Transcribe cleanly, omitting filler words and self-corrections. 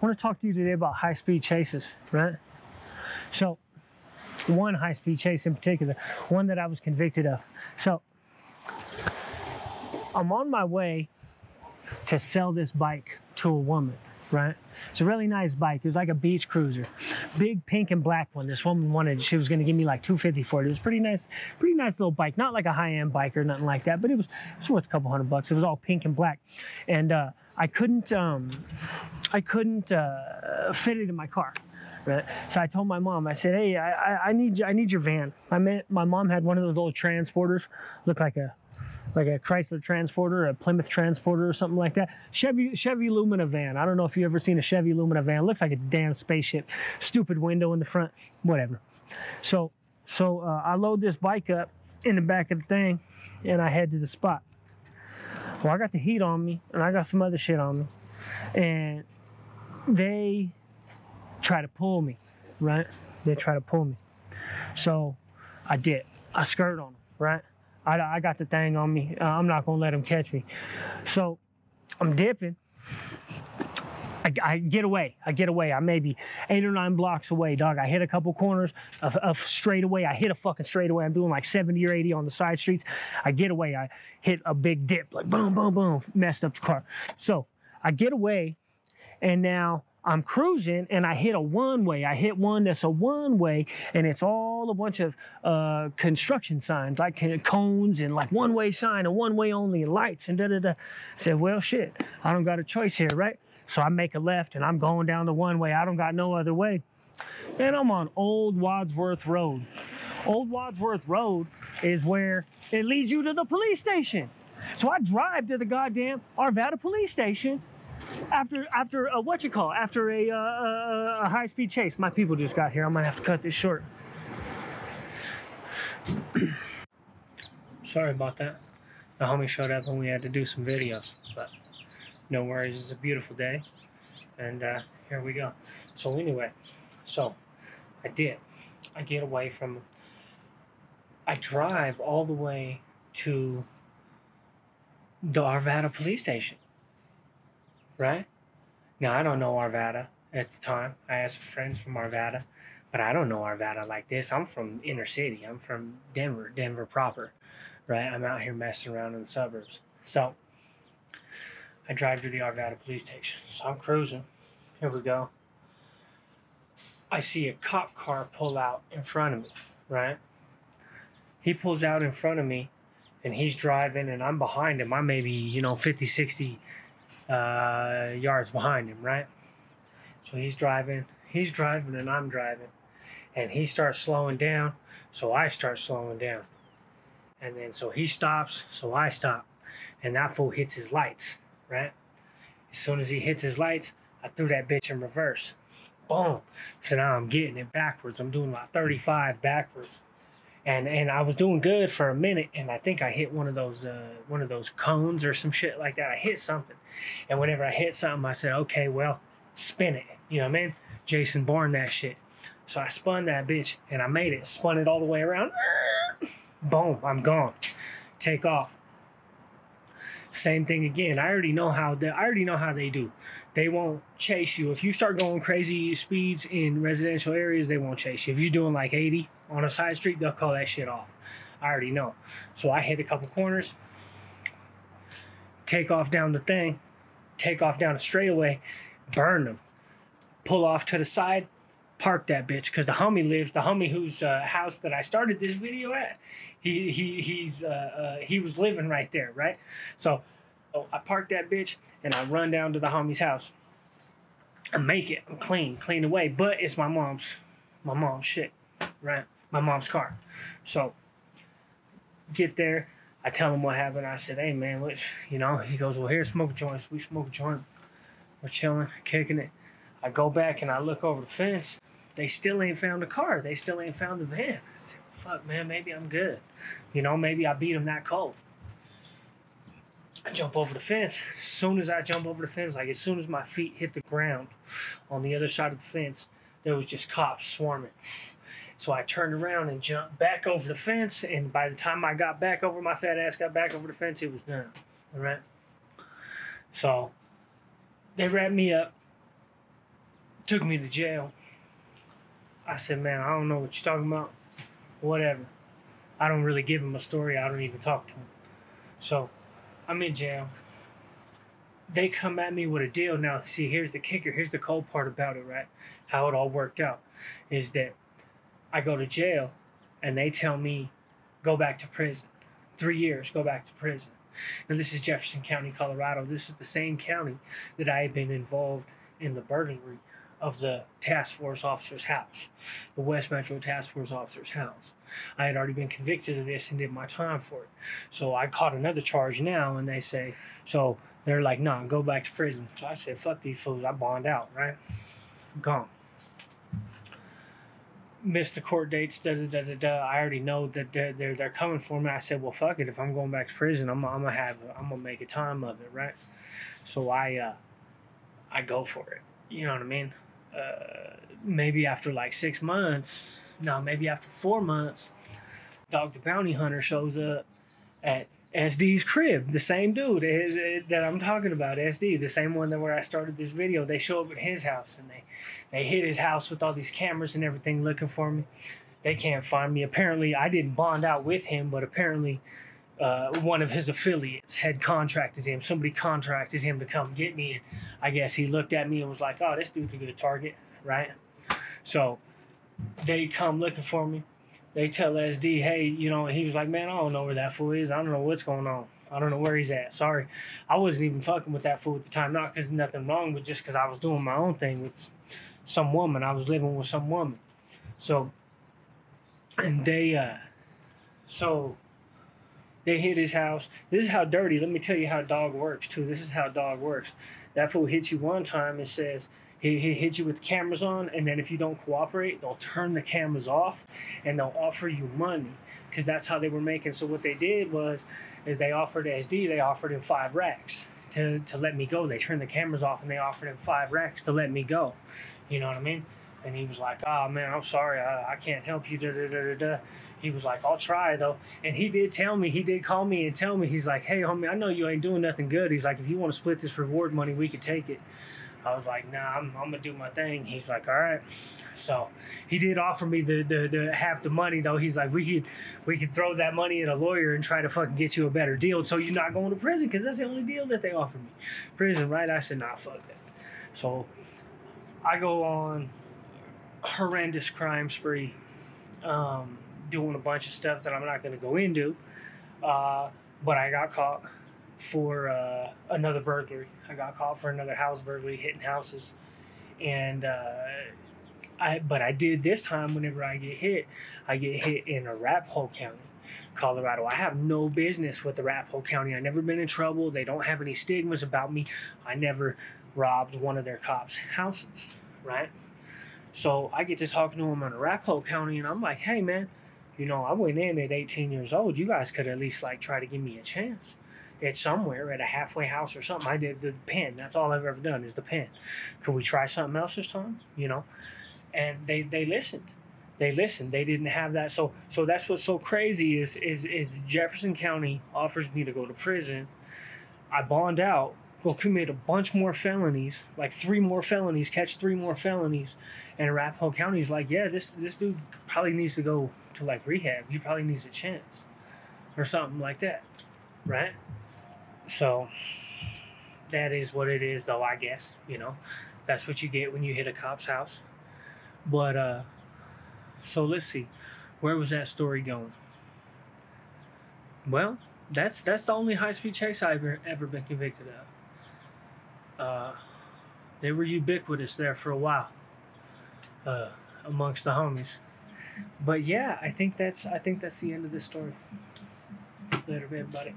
want to talk to you today about high-speed chases, right? So, one high-speed chase in particular, one that I was convicted of. So, I'm on my way to sell this bike to a woman, right? It's a really nice bike. It was like a beach cruiser, big pink and black one. This woman wanted, she was going to give me like $250 for it. It was pretty nice little bike, not like a high-end bike or nothing like that, but it was worth a couple $100. It was all pink and black, and I couldn't fit it in my car. Right? So I told my mom, I said, hey, I need your van. My mom had one of those old transporters, looked like a Chrysler Transporter, a Plymouth Transporter or something like that. Chevy Lumina van. I don't know if you've ever seen a Chevy Lumina van. It looks like a damn spaceship. Stupid window in the front, whatever. So I load this bike up in the back of the thing and I head to the spot. Well, I got the heat on me and I got some other shit on me. And they try to pull me, right? They try to pull me. So I did. I skirt on them, right? I got the thing on me. I'm not going to let them catch me. So I'm dipping. I get away. I'm maybe 8 or 9 blocks away, dog. I hit a couple corners of straightaway. I hit a fucking straightaway. I'm doing like 70 or 80 on the side streets. I get away. I hit a big dip, like boom, boom, boom, messed up the car. So I get away, and now I'm cruising, and I hit a one-way. I hit one that's a one-way, and it's all a bunch of construction signs, like cones and like one-way sign and one-way only and lights and da-da-da. I said, well, shit, I don't got a choice here, right? So I make a left, and I'm going down the one-way. I don't got no other way. And I'm on Old Wadsworth Road. Old Wadsworth Road is where it leads you to the police station. So I drive to the goddamn Arvada police station after a high-speed chase. My people just got here. I'm gonna have to cut this short. Sorry about that. The homie showed up and we had to do some videos, but no worries. It's a beautiful day, and here we go. So anyway, I get away from. I drive all the way to the Arvada police station. Right? Now, I don't know Arvada at the time. I asked friends from Arvada, but I don't know Arvada like this. I'm from inner city. I'm from Denver proper, right? I'm out here messing around in the suburbs. So I drive to the Arvada police station. So I'm cruising. Here we go. I see a cop car pull out in front of me, right? He pulls out in front of me, and he's driving, and I'm behind him. I'm maybe, 50, 60 yards behind him, right? So he's driving, and I'm driving, and he starts slowing down, so I start slowing down, and then so he stops, so I stop, and that fool hits his lights, right? As soon as he hits his lights, I threw that bitch in reverse, boom. So now I'm getting it backwards. I'm doing like 35 backwards. And I was doing good for a minute, and I think I hit one of those cones or some shit like that. I hit something, and whenever I hit something, I said, okay, well, spin it. You know what I mean? Jason Bourne that shit. So I spun that bitch, and I made it. Spun it all the way around. Boom, I'm gone. Take off. Same thing again. I already know how they do. They won't chase you. If you start going crazy speeds in residential areas, they won't chase you. If you're doing like 80 on a side street, they'll call that shit off. I already know. So I hit a couple corners, take off down the thing, take off down the straightaway, burn them, pull off to the side, park that bitch, because the homie whose house that I started this video at, he was living right there, right? So I park that bitch and I run down to the homie's house. I make it. I'm clean away, but it's my mom's shit, right? My mom's car. So get there. I tell him what happened. I said, hey man, he goes, well, here, smoke joints. We smoke a joint. We're chilling, kicking it. I go back and I look over the fence. They still ain't found the car. They still ain't found the van. I said, fuck, man, maybe I'm good. Maybe I beat them that cold. I jump over the fence. As soon as I jump over the fence, like as soon as my feet hit the ground on the other side of the fence, there was just cops swarming. So I turned around and jumped back over the fence, and by the time my fat ass got back over the fence, it was done. All right? So they wrapped me up. took me to jail. I said, man, I don't know what you're talking about. Whatever. I don't really give him a story. I don't even talk to him. So I'm in jail. They come at me with a deal. Now, see, here's the kicker. Here's the cold part about it, right? How it all worked out is that I go to jail and they tell me, go back to prison. 3 years, go back to prison. Now, this is Jefferson County, Colorado. This is the same county that I had been involved in the burglary of the task force officer's house, the West Metro task force officer's house. I had already been convicted of this and did my time for it. So I caught another charge now, and they say, so they're like, nah, go back to prison. So I said, fuck these fools. I bond out, right? Gone. Missed the court dates, da-da-da-da-da. I already know that they're coming for me. I said, well, fuck it. If I'm going back to prison, I'm gonna make a time of it, right? So I go for it. You know what I mean? Maybe after like 6 months, no, maybe after 4 months, Dog the Bounty Hunter shows up at SD's crib. The same dude that I'm talking about, SD, the same one that where I started this video. They show up at his house and they hit his house with all these cameras and everything looking for me. They can't find me. Apparently, I didn't bond out with him, but apparently one of his affiliates had contracted him. Somebody contracted him to come get me. I guess he looked at me and was like, oh, this dude's a good target, right? So they come looking for me. They tell SD, hey, you know, he was like, man, I don't know where that fool is. I don't know what's going on. I don't know where he's at. Sorry. I wasn't even fucking with that fool at the time. Not because nothing wrong, but just because I was doing my own thing with some woman. I was living with some woman. So, and they hit his house. This is how dirty. Let me tell you how dog works, too. This is how dog works. That fool hits you one time and says, he hits you with the cameras on, and then if you don't cooperate, they'll turn the cameras off, and they'll offer you money, because that's how they were making. So what they did is they offered SD, they offered him 5 racks to let me go. They turned the cameras off, and they offered him 5 racks to let me go. You know what I mean? And he was like, oh, man, I'm sorry. I can't help you. He was like, I'll try, though. And he did tell me, he did call me and tell me, he's like, hey, homie, I know you ain't doing nothing good. He's like, if you want to split this reward money, we could take it. I was like, nah, I'm going to do my thing. He's like, all right. So he did offer me the half the money, though. He's like, we could throw that money at a lawyer and try to fucking get you a better deal so you're not going to prison, because that's the only deal that they offered me. Prison, right? I said, nah, fuck that. So I go on horrendous crime spree, doing a bunch of stuff that I'm not going to go into, but I got caught for another burglary. I got caught for another house burglary, hitting houses, and but I did this time. Whenever I get hit in Arapahoe County, Colorado. I have no business with Arapahoe County. I've never been in trouble. They don't have any stigmas about me. I never robbed one of their cops' houses, right? So I get to talking to them in Arapahoe County, and I'm like, hey, man, you know, I went in at 18 years old. You guys could at least, like, try to give me a chance at somewhere, at a halfway house or something. I did the pen. That's all I've ever done is the pen. Could we try something else this time? You know? And they listened. They listened. They didn't have that. So that's what's so crazy is Jefferson County offers me to go to prison. I bond out, go commit a bunch more felonies, like 3 more felonies, catch 3 more felonies. And Arapahoe County's like, yeah, this dude probably needs to go to, like, rehab. He probably needs a chance or something like that, right? So that is what it is, though, I guess. You know, that's what you get when you hit a cop's house. But so let's see, where was that story going? Well, that's the only high-speed chase I've ever been convicted of. They were ubiquitous there for a while, amongst the homies. But yeah, I think that's the end of this story. Later, everybody.